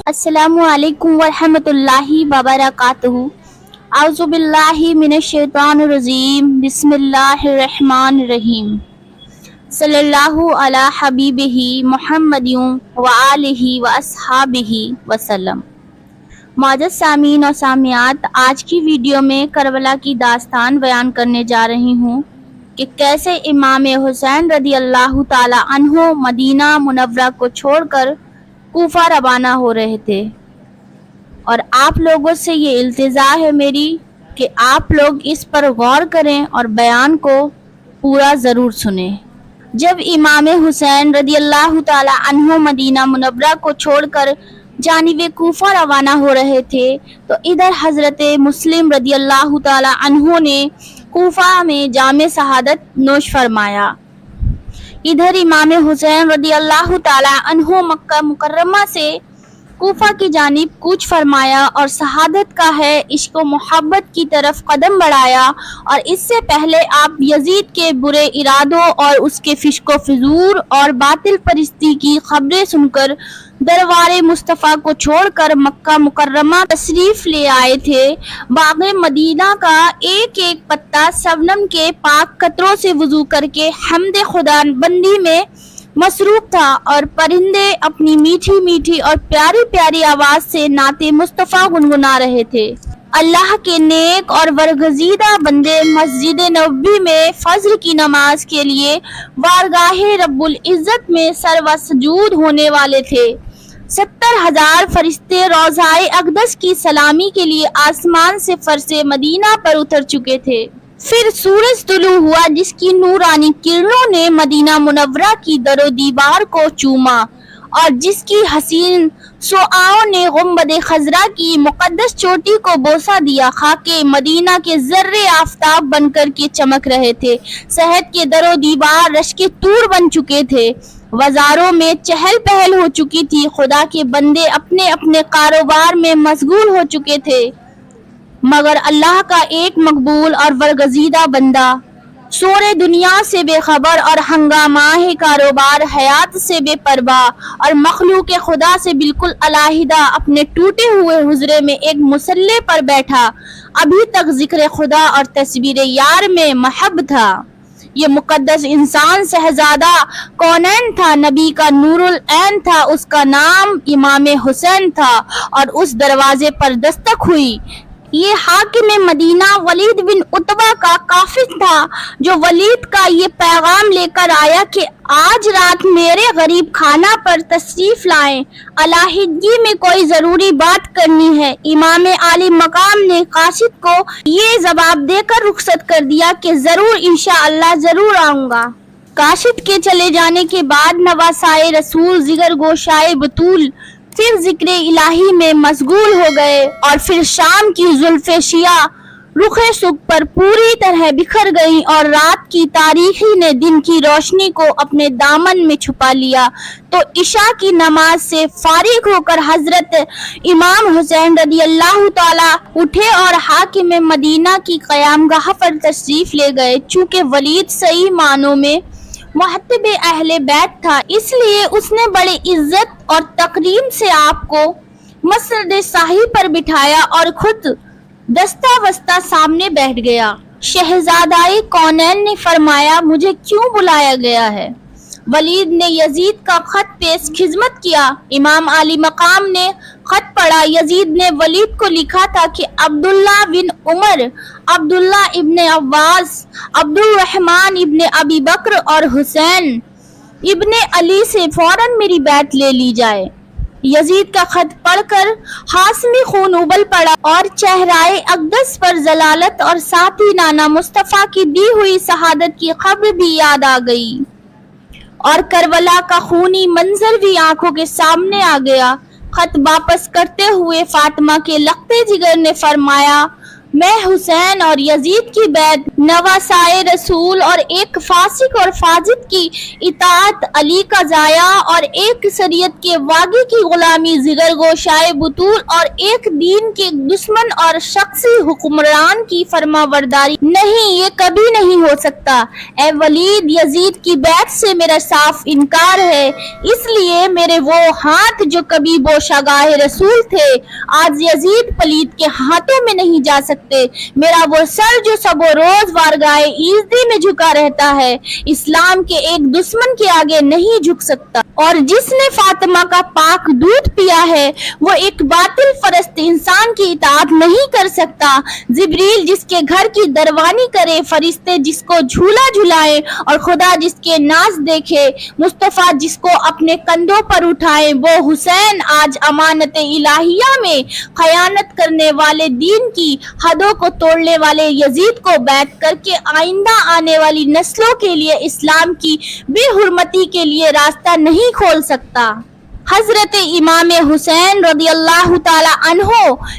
अस्सलामु अलैकुम वरहमतुल्लाहि वबरकातुहू। आउज़ु बिल्लाहि मिनश्शैतानिर रजीम। बिस्मिल्लाहिर रहमानिर रहीम। सल्लल्लाहु अला हबीबिही मुहम्मदिन व आलिहि व अस्हाबिही वसल्लम। मुअज़्ज़ज़ सामीन और सामियात, आज की वीडियो में करबला की दास्तान बयान करने जा रही हूँ कि कैसे इमाम हुसैन रदी अल्लाह ताला अन्हो मदीना मुनव्वरा को छोड़कर कूफा रवाना हो रहे थे। और आप लोगों से ये इल्तिजा है मेरी कि आप लोग इस पर गौर करें और बयान को पूरा ज़रूर सुनें। जब इमाम हुसैन रदी अल्लाह ताला अन्हो मदीना मुनव्वरा को छोड़कर जानिबे कूफा रवाना हो रहे थे तो इधर हज़रत मुस्लिम रदी अल्लाह ताला अन्हो ने कूफा में जामे शहादत नोश फरमाया। इधर इमाम हुसैन रदी अल्लाह ताला अन्हो मक्का मुकर्रमा से कूफा की जानिब कूच फरमाया और शहादत का है इश्क व मोहब्बत की तरफ कदम बढ़ाया। और इससे पहले आप यजीद के बुरे इरादों और उसके फिश्को फिजूर और बातिल परिस्ती की खबरें सुनकर दरबार मुस्तफ़ा को छोड़कर मक्का मुकर्रमा तशरीफ ले आए थे। बाग़े मदीना का एक एक पत्ता शबनम के पाक कतरों से वुज़ू करके हम्द खुदा बंदी में मसरूफ था और परिंदे अपनी मीठी मीठी और प्यारी प्यारी आवाज से नाते मुस्तफ़ा गुनगुना रहे थे। अल्लाह के नेक और बरगज़ीदा बंदे मस्जिद नबवी में फज्र की नमाज के लिए बारगाहे रब्बुल इज़्ज़त में सरवा सजूद होने वाले थे। 70,000 फरिश्ते रोज़ाए अक़दस की सलामी के लिए आसमान से फरसे मदीना पर उतर चुके थे। फिर सूरज तुलू हुआ जिसकी नूरानी किरणों ने मदीना मुनव्वरा की दरो दीवार को चूमा और जिसकी हसीन सुआओं ने गुंबद खजरा की मुकद्दस चोटी को बोसा दिया। खाके मदीना के जर्रे आफताब बनकर के चमक रहे थे। शहद के दरो दीवार रश के तूर बन चुके थे। बाजारों में चहल पहल हो चुकी थी। खुदा के बंदे अपने अपने कारोबार में मशगूल हो चुके थे, मगर अल्लाह का एक मकबूल और बरगज़ीदा बंदा सोरे दुनिया से बेखबर और हंगामाहे कारोबार हयात से बेपरवाह और मखलूक खुदा से बिल्कुल अलहदा अपने टूटे हुए हुजरे में एक मुसल्ले पर बैठा अभी तक जिक्र खुदा और तस्वीर यार में महब था। ये मुकद्दस इंसान शहजादा कौनैन था, नबी का नूरुल ऐन था। उसका नाम इमाम हुसैन था और उस दरवाजे पर दस्तक हुई। ये हाकिम मदीना वलीद बिन उतबा का काफिल था जो वलीद का ये पैगाम लेकर आया कि आज रात मेरे गरीब खाना पर तशरीफ लाएं, अलाहिदगी में कोई जरूरी बात करनी है। इमाम आली मकाम ने कासिद को ये जवाब देकर रुखसत कर दिया कि जरूर इंशाअल्लाह जरूर आऊंगा। कासिद के चले जाने के बाद नवासाए रसूल जिगर गोशाए बतूल फिर जिक्र इलाही में मशगूल हो गए और फिर शाम की जुल्फ़े शिया रुखे सुख पर पूरी तरह बिखर गई और रात की तारीखी ने दिन की रोशनी को अपने दामन में छुपा लिया। तो इशा की नमाज से फारिग होकर हजरत इमाम हुसैन रदी अल्लाह ताला उठे और हाकिम मदीना की क़यामगाह पर तशरीफ ले गए। चूँकि वलीद सही मानों में मुहत्तब अहले बैत था, इसलिए उसने बड़े इज्जत और तकरीम से आपको मसनद शाही पर बिठाया और खुद दस्ता वस्ता सामने बैठ गया। शहजादाए कौनैन ने फरमाया, मुझे क्यों बुलाया गया है? वलीद ने यजीद का खत पेश खिदमत किया। इमाम आली मकाम ने खत पढ़ा। यजीद ने वलीद को लिखा था कि अब्दुल्ला बिन उमर, अब्दुल्ला इब्ने अब्बास, अब्दुल रहमान इब्ने अबी बकर और हुसैन इब्ने अली से फौरन मेरी बैत ले ली जाए। यजीद का खत पढ़कर हाशमी खून उबल पड़ा और चेहराए अक़दस पर जलालत और साथ ही नाना मुस्तफ़ा की दी हुई शहादत की खबर भी याद आ गई और करबला का खूनी मंजर भी आंखों के सामने आ गया। खत वापस करते हुए फातिमा के लखते जिगर ने फरमाया, میں حسین اور یزید کی بیعت، نواسائے رسول اور ایک فاسق اور فاسد کی اطاعت، علی کا ضیاع اور ایک شریعت کے واگی کی غلامی، ذکر گوشائے بطول اور ایک دین کے دشمن اور شخصی حکمران کی فرما برداری نہیں، یہ کبھی نہیں ہو سکتا۔ اے ولید، یزید کی بیعت سے میرا صاف انکار ہے، اس لیے میرے وہ ہاتھ جو کبھی بوشگاہ رسول تھے آج یزید پلید کے ہاتھوں میں نہیں جا سکتے، میرا وہ سر جو سب و روز وارگاہ ایزدی میں جھکا رہتا ہے اسلام کے ایک دشمن کے آگے نہیں جھک سکتا، اور جس نے فاطمہ کا پاک دودھ پیا ہے وہ ایک باطل پرست انسان کی اطاعت نہیں کر سکتا۔ جبریل جس کے گھر کی دروانی کرے، فرشتے جس کو جھولا جھلائے اور خدا جس کے ناز دیکھے، مصطفیٰ جس کو اپنے کندھوں پر اٹھائے، وہ حسین آج امانت الہیہ میں خیانت کرنے والے، دین کی حدوں کو توڑنے والے یزید کو بیعت کر کے آئندہ آنے والی نسلوں کے لیے اسلام کی بے حرمتی کے لیے راستہ نہیں کھول سکتا۔ حضرت امام حسین رضی اللہ تعالی عنہ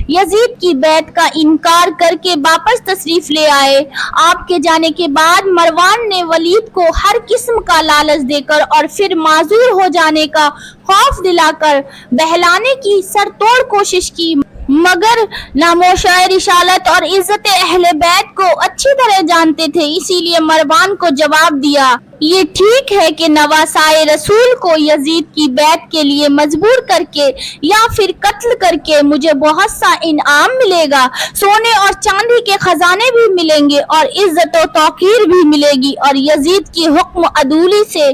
یزید کی بیعت کا انکار کر کے واپس تشریف لے آئے۔ آپ کے جانے کے بعد مروان نے ولید کو ہر قسم کا لالچ دے کر اور پھر معذور ہو جانے کا خوف دلا کر بہلانے کی سر توڑ کوشش کی، مگر ناموشہ رسالت اور عزت اہل بیت کو اچھی طرح جانتے تھے، اسی لیے مروان کو جواب دیا، یہ ٹھیک ہے کہ نواسائے رسول کو یزید کی بیعت کے لیے مجبور کر کے یا پھر قتل کر کے مجھے بہت سا انعام ملے گا، سونے اور چاندی کے خزانے بھی ملیں گے اور عزت و توقیر بھی ملے گی، اور یزید کی حکم عدولی سے،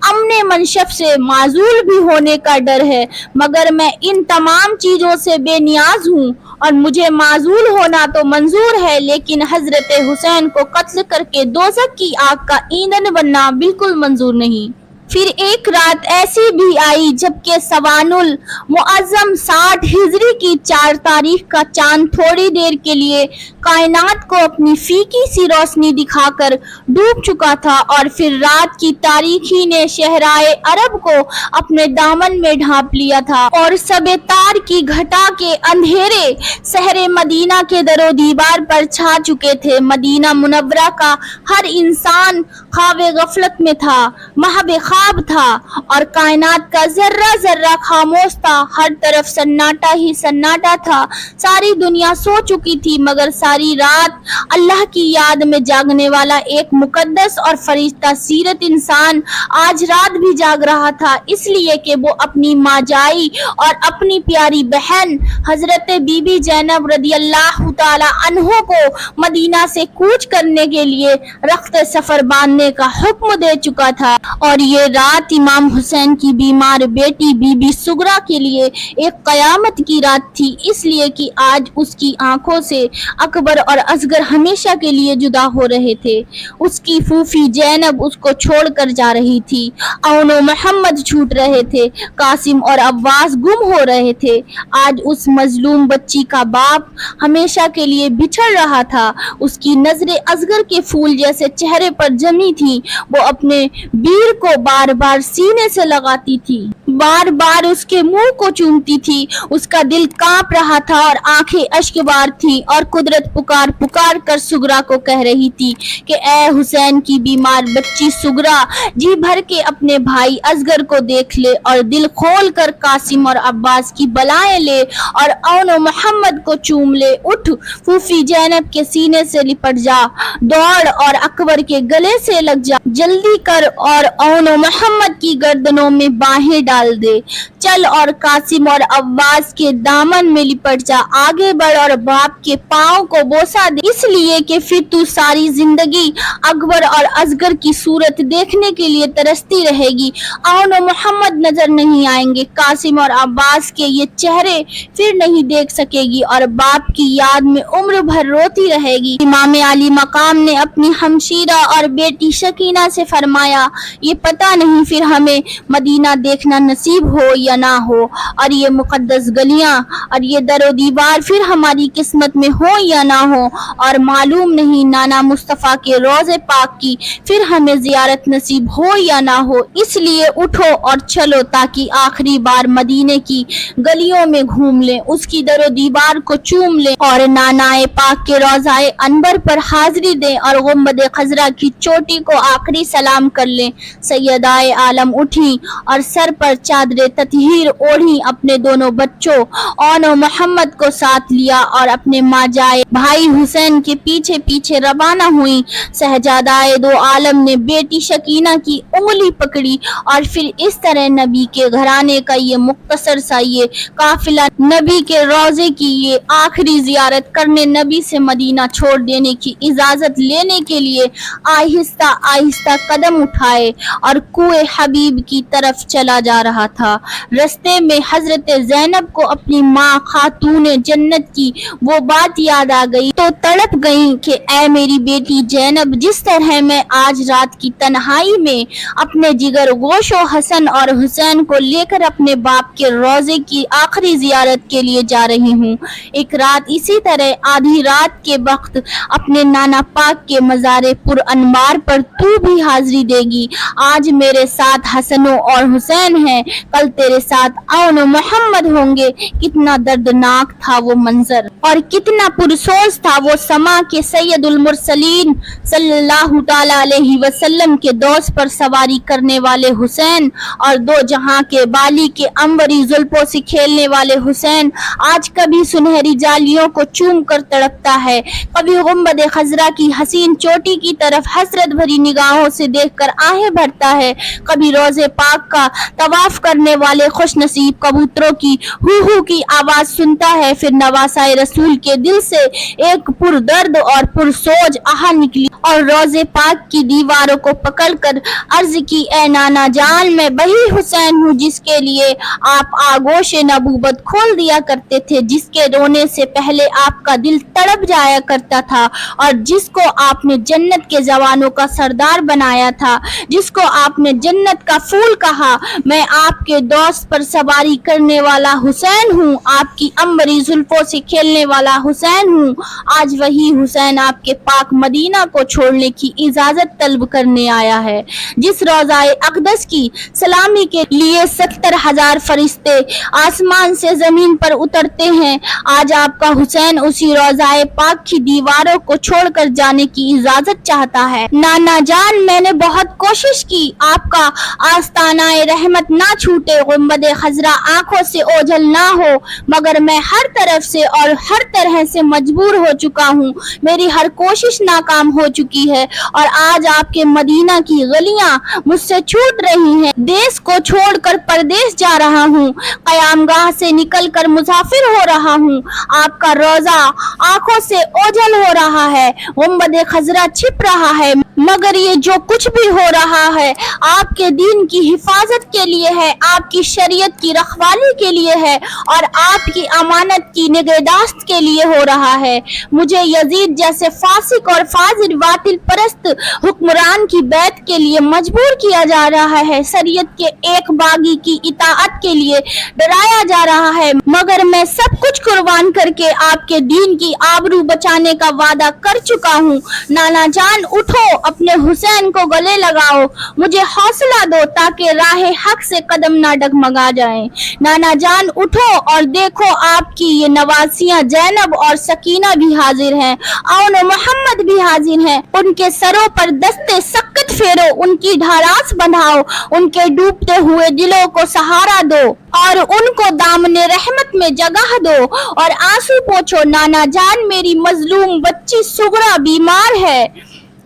امن منشب سے معزول بھی ہونے کا ڈر ہے، مگر میں ان تمام چیزوں سے بے نیاز ہوں اور مجھے معزول ہونا تو منظور ہے، لیکن حضرت حسین کو قتل کر کے دوزخ کی آگ کا ایندھن بننا بالکل منظور نہیں۔ پھر ایک رات ایسی بھی آئی جبکہ سوان المعظم 60 ہجری کی 4 تاریخ کا چاند تھوڑی دیر کے لیے کائنات کو اپنی فیکی سی روشنی دکھا کر ڈوب چکا تھا، اور پھر رات کی تاریکی نے صحرائے عرب کو اپنے دامن میں ڈھانپ لیا تھا، اور شب تار کی گھٹا کے اندھیرے شہر مدینہ کے در و دیوار پر چھا چکے تھے۔ مدینہ منورہ کا ہر انسان خواب غفلت میں تھا، محو خواب تھا، اور کائنات کا ذرہ ذرہ خاموش تھا، ہر طرف سناٹا ہی سناٹا تھا، ساری دنیا سو چکی تھی، مگر ساری رات اللہ کی یاد میں جاگنے والا ایک مقدس اور فرشتہ سیرت انسان آج رات بھی جاگ رہا تھا، اس لیے کہ وہ اپنی ماں جائی اور اپنی پیاری بہن حضرت بی بی زینب رضی اللہ تعالی عنہ کو مدینہ سے کوچ کرنے کے لیے رخت سفر باندھنے کا حکم دے چکا تھا، اور یہ رات امام حسین کی بیمار بیٹی بی بی سغرا کے لیے ایک قیامت کی رات تھی، اس لیے کہ آج اس کی آنکھوں سے اکبر اور اصغر ہمیشہ کے لیے جدا ہو رہے تھے، اس کی پھوپھی زینب اس کو چھوڑ کر جا رہی تھی، اون و محمد چھوٹ رہے تھے، قاسم اور عباس گم ہو رہے تھے، آج اس مظلوم بچی کا باپ ہمیشہ کے لیے بچھڑ رہا تھا، اس کی نظریں اصغر کے پھول جیسے چہرے پر جمی تھی، وہ اپنے بیر کو بار بار سینے سے لگاتی تھی، بار بار اس کے منہ کو چومتی تھی، اس کا دل کانپ رہا تھا اور آنکھیں اشک بار تھی، اور قدرت پکار پکار کر سغرا کو کہہ رہی تھی کہ اے حسین کی بیمار بچی سغرا، جی بھر کے اپنے بھائی اصغر کو دیکھ لے اور دل کھول کر قاسم اور عباس کی بلائیں لے اور اون و محمد کو چوم لے، اٹھ پھوپھی زینب کے سینے سے لپٹ جا، دوڑ اور اکبر کے گلے سے لگ جا، جلدی کر اور اون و محمد کی گردنوں میں باہیں ڈال دے، چل اور قاسم اور عباس کے دامن میں لپٹ جا، آگے بڑھ اور باپ کے پاؤں کو بوسہ دے، اس لیے کہ پھر تو ساری زندگی اکبر اور اصغر کی صورت دیکھنے کے لیے ترستی رہے گی، اون و محمد نظر نہیں آئیں گے، قاسم اور عباس کے یہ چہرے پھر نہیں دیکھ سکے گی اور باپ کی یاد میں عمر بھر روتی رہے گی۔ امام علی مقام نے اپنی ہمشیرہ اور بیٹی شکینہ سے فرمایا، یہ پتہ نہیں پھر ہمیں مدینہ دیکھنا नसीब हो या ना हो, और ये मुकद्दस गलियां और ये दरो दीवार फिर हमारी किस्मत में हो या ना हो, और मालूम नहीं नाना मुस्तफ़ा के रोज़े पाक की फिर हमें ज़ियारत नसीब हो या ना हो। इसलिए उठो और चलो ताकि आखिरी बार मदीने की गलियों में घूम लें, उसकी दरो दीवार को चूम लें और नानाए पाक के रोज़ाए अनबर पर हाजिरी दें और गुंबद खजरा की चोटी को आखिरी सलाम कर लें। सैयदाए आलम उठी और सर पर चादर ततहीर ओढ़ी, अपने दोनों बच्चों और मोहम्मद को साथ लिया और अपने माजाए भाई हुसैन के पीछे पीछे रवाना हुई। शहजादाए दो आलम ने बेटी शकीना की उंगली पकड़ी और फिर इस तरह नबी के घराने का ये मुख्तसर सा ये काफिला नबी के रोजे की ये आखिरी जियारत करने, नबी से मदीना छोड़ देने की इजाजत लेने के लिए आहिस्ता आहिस्ता कदम उठाए और कुए हबीब की तरफ चला जा रहा था। रस्ते में हजरत ज़ैनब को अपनी माँ खातून जन्नत की वो बात याद आ गई तो तड़प गई कि ऐ मेरी बेटी ज़ैनब, जिस तरह मैं आज रात की तन्हाई में अपने जिगर गोशो हसन और हुसैन को लेकर अपने बाप के रोजे की आखिरी जियारत के लिए जा रही हूँ, एक रात इसी तरह आधी रात के वक्त अपने नाना पाक के मज़ारे पुर अनवार पर तू भी हाजिरी देगी। आज मेरे साथ हसनो और हुसैन हैं, कल तेरे साथ औन मोहम्मद होंगे। कितना दर्दनाक था वो मंजर और कितना पुरसोज था वो समा के सैयदुल मुरसलीन सल्लल्लाहु ताला अलैहि वसल्लम के दोस्त पर सवारी करने वाले हुसैन और दो जहां के बाली के अंबरी जुल्फों से खेलने वाले हुसैन आज कभी सुनहरी जालियों को चूम कर तड़पता है, कभी गुंबद खजरा की हसीन चोटी की तरफ हसरत भरी निगाहों से देखकर आहें भरता है, कभी रोजे पाक का तवाफ करने वाले खुशनसीब कबूतरों की हू की आवाज सुनता है। फिर नवासाए रसूल के दिल से एक पुरदर्द और पुरसोज आह निकली और रोजे पाक की दीवारों को पकड़कर अर्ज की, ए नाना जान, मैं वही हुसैन हूँ जिसके लिए आप आगोश नबूवत खोल दिया करते थे, जिसके रोने से पहले आपका दिल तड़प जाया करता था और जिसको आपने जन्नत के जवानों का सरदार बनाया था, जिसको आपने जन्नत का फूल कहा। मैं आपके दोस्त पर सवारी करने वाला हुसैन हूँ, आपकी अंबरी जुल्फों से खेलने वाला हुसैन हूँ। आज वही हुसैन आपके पाक मदीना को छोड़ने की इजाजत तलब करने आया है, जिस रोज़ाए अक़दस की सलामी के लिए 70,000 फरिश्ते आसमान से जमीन पर उतरते हैं। आज आपका हुसैन उसी रोज़ाए पाक की दीवारों को छोड़कर जाने की इजाजत चाहता है। नाना जान, मैंने बहुत कोशिश की आपका आस्तानाए रहमत ना छूटे, गुंबद खजरा आंखों से ओझल ना हो, मगर मैं हर तरफ से और हर तरह से मजबूर हो चुका हूँ। मेरी हर कोशिश नाकाम हो चुकी है और आज आपके मदीना की गलियां मुझसे छूट रही हैं। देश को छोड़कर परदेश जा रहा हूँ, कयामगाह से निकलकर मुसाफिर हो रहा हूँ। आपका रोजा आंखों से ओझल हो रहा है, गुंबद खजरा छिप रहा है, मगर ये जो कुछ भी हो रहा है आपके दीन की हिफाजत के लिए है, आपकी शरीयत की रखवाली के लिए है और आपकी अमानत की निगहदाश्त के लिए हो रहा है। मुझे यजीद जैसे फासिक और फाजिल बातिल परस्त हुक्मरान की बैत के लिए मजबूर किया जा रहा है, शरीयत के एक बागी की इताअत के लिए डराया जा रहा है, मगर मैं सब कुछ कुर्बान करके आपके दीन की आबरू बचाने का वादा कर चुका हूँ। नाना जान, उठो, अपने हुसैन को गले लगाओ, मुझे हौसला दो ताकि राह हक से कदम ना डगमगा जाएं। नाना जान, उठो और देखो, आपकी ये नवासियां ज़ैनब और सकीना भी हाजिर हैं और मोहम्मद भी हाजिर हैं। उनके सरों पर दस्ते सख्त फेरो, उनकी ढारास बंधाओ, उनके डूबते हुए दिलों को सहारा दो और उनको दामने रहमत में जगह दो और आंसू पोंछो। नाना जान, मेरी मजलूम बच्ची सुगरा बीमार है,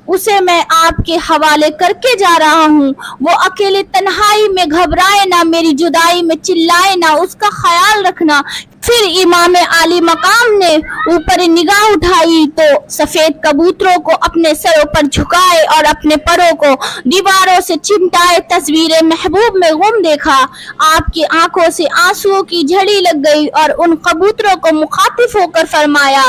उसे मैं आपके हवाले करके जा रहा हूँ। वो अकेले तन्हाई में घबराए ना, मेरी जुदाई में चिल्लाए ना, उसका ख्याल रखना। फिर इमाम आली मकाम ने ऊपर निगाह उठाई तो सफेद कबूतरों को अपने सरों पर झुकाए और अपने परों को दीवारों से चिमटाए तस्वीर महबूब में गुम देखा। आपकी आंखों से आंसुओं की झड़ी लग गई और उन कबूतरों को मुखातिब होकर फरमाया,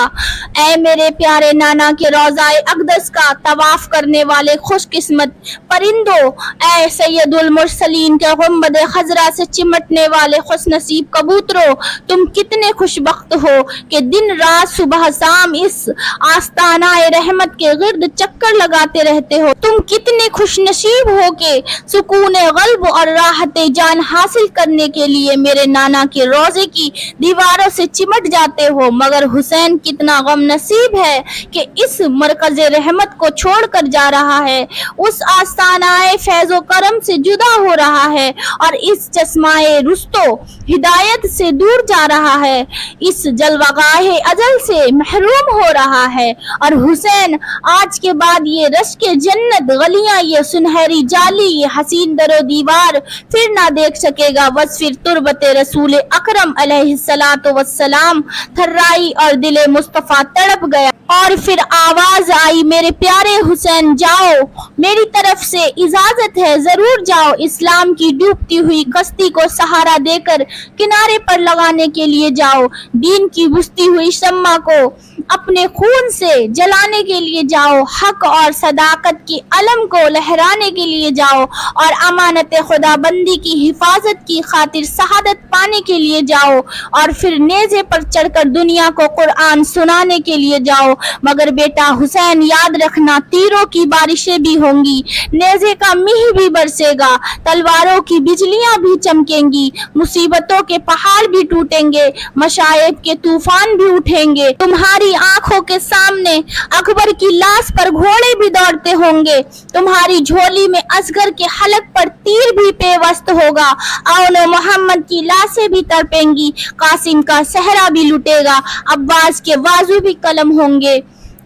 ऐ मेरे प्यारे नाना के रोज़ाए अक़दस का तवाफ करने वाले खुशकिस्मत परिंदों, ऐ सैयदुल मुरसलीन के गुंबद खजरा से चिमटने वाले खुशनसीब कबूतरों, तुम कितने खुशबख्त हो कि दिन रात सुबह शाम इस आस्तानाए रहमत के गिर्द चक्कर लगाते रहते हो। तुम कितने खुशनसीब हो कि सुकून क़ल्ब और राहत जान हासिल करने के लिए मेरे नाना के रोज़े की दीवारों से चिमट जाते हो। मगर हुसैन कितना गम नसीब है कि इस मरकज़ रहमत को छोड़कर जा रहा है, उस आस्तानाए फैज़ो करम से जुदा हो रहा है और इस चश्माए रुस्तो हिदायत से दूर जा रहा है, इस जलवागाहे अजल से महरूम हो रहा है। और हुसैन आज के बाद ये रश्के जन्नत गलियां, ये सुनहरी जाली, ये हसीन दरो दीवार फिर ना देख सकेगा। बस फिर तुरबते रसूल अकरम अलैहिस्सलातु वस्सलाम थर्राई और दिले मुस्तफा तड़प गया। और फिर आवाज आई, मेरे प्यारे हुसैन जाओ, मेरी तरफ से इजाजत है, जरूर जाओ। इस्लाम की डूबती हुई कश्ती को सहारा देकर किनारे पर लगाने के लिए जाओ, दीन की बुझती हुई शम्मा को अपने खून से जलाने के लिए जाओ, हक और सदाकत की अलम को लहराने के लिए जाओ और अमानत खुदाबंदी की हिफाजत की खातिर शहादत पाने के लिए जाओ और फिर नेज़े पर चढ़कर दुनिया को कुरान सुनाने के लिए जाओ। मगर बेटा हुसैन याद रखना, तीरों की बारिशें भी होंगी, नेज़े का मीह भी बरसेगा, तलवारों की बिजलियां भी चमकेंगी, मुसीबतों के पहाड़ भी टूटेंगे, मशाइब के तूफान भी उठेंगे। तुम्हारी आंखों के सामने अकबर की लाश पर घोड़े भी दौड़ते होंगे, तुम्हारी झोली में असगर के हलक पर तीर भी पेवस्त होगा, औनो मोहम्मद की लाशें भी तड़पेंगी, कासिम का सहरा भी लुटेगा, अब्बास के बाजू भी कलम होंगे,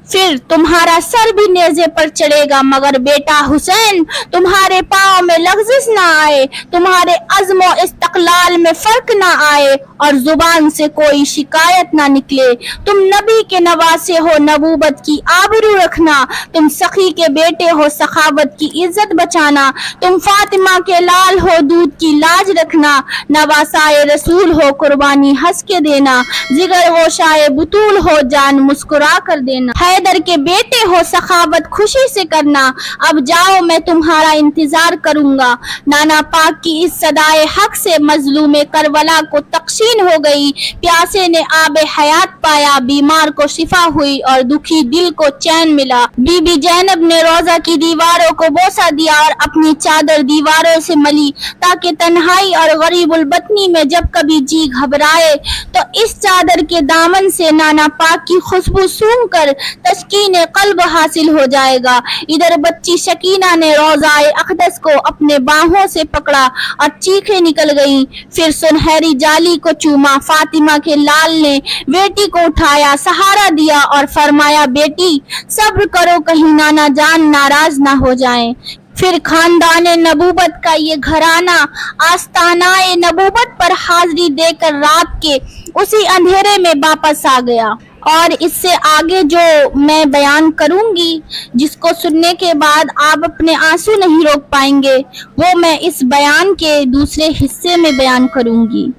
फिर तुम्हारा सर भी नेज़े पर चढ़ेगा। मगर बेटा हुसैन तुम्हारे पाँव में लग़्ज़िश ना आए, तुम्हारे अज़्म व इस्तक़लाल में फर्क ना आए और जुबान से कोई शिकायत ना निकले। तुम नबी के नवासे हो, नबूवत की आबरू रखना, तुम सखी के बेटे हो, सखावत की इज्जत बचाना, तुम फातिमा के लाल हो, दूध की लाज रखना, नवासाए रसूल हो, कुर्बानी हंस के देना, जिगर गोशाए बुतूल हो, जान मुस्कुरा कर देना, हैदर के बेटे हो, सखावत खुशी से करना। अब जाओ, मैं तुम्हारा इंतजार करूंगा। नाना पाक की इस सदाए हक से मजलूम करबला को तक़सीन हो गई, प्यासे ने आबे हयात पाया, बीमार को शिफा हुई और दुखी दिल को चैन मिला। बीबी जैनब ने रोजा की दीवारों को बोसा दिया और अपनी चादर दीवारों से मली ताकि तन्हाई और गरीबुल बतनी में जब कभी जी घबराए तो इस चादर के दामन से नाना पाक की खुशबू सूंघ कर तस्कीन कल्ब हासिल हो जाएगा। इधर बच्ची शकीना ने रोज़ाए अक़दस को अपने बाहों से पकड़ा और चीखें निकल गईं। फिर सुनहरी जाली को चूमा, फातिमा के लाल ने बेटी को उठाया, सहारा दिया और फरमाया, बेटी सब्र करो, कहीं नाना जान नाराज ना हो जाएं। फिर खानदान नबूबत का ये घराना आस्तानाए नबूबत पर हाजिरी देकर रात के उसी अंधेरे में वापस आ गया। और इससे आगे जो मैं बयान करूंगी, जिसको सुनने के बाद आप अपने आंसू नहीं रोक पाएंगे, वो मैं इस बयान के दूसरे हिस्से में बयान करूंगी।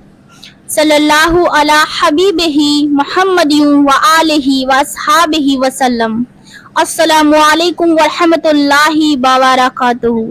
सल्लल्लाहु अला हबीबिही मुहम्मदिन व आलिही व अस्हाबिही वसल्लम। अस्सलामु अलैकुम व रहमतुल्लाहि व बरकातुहू।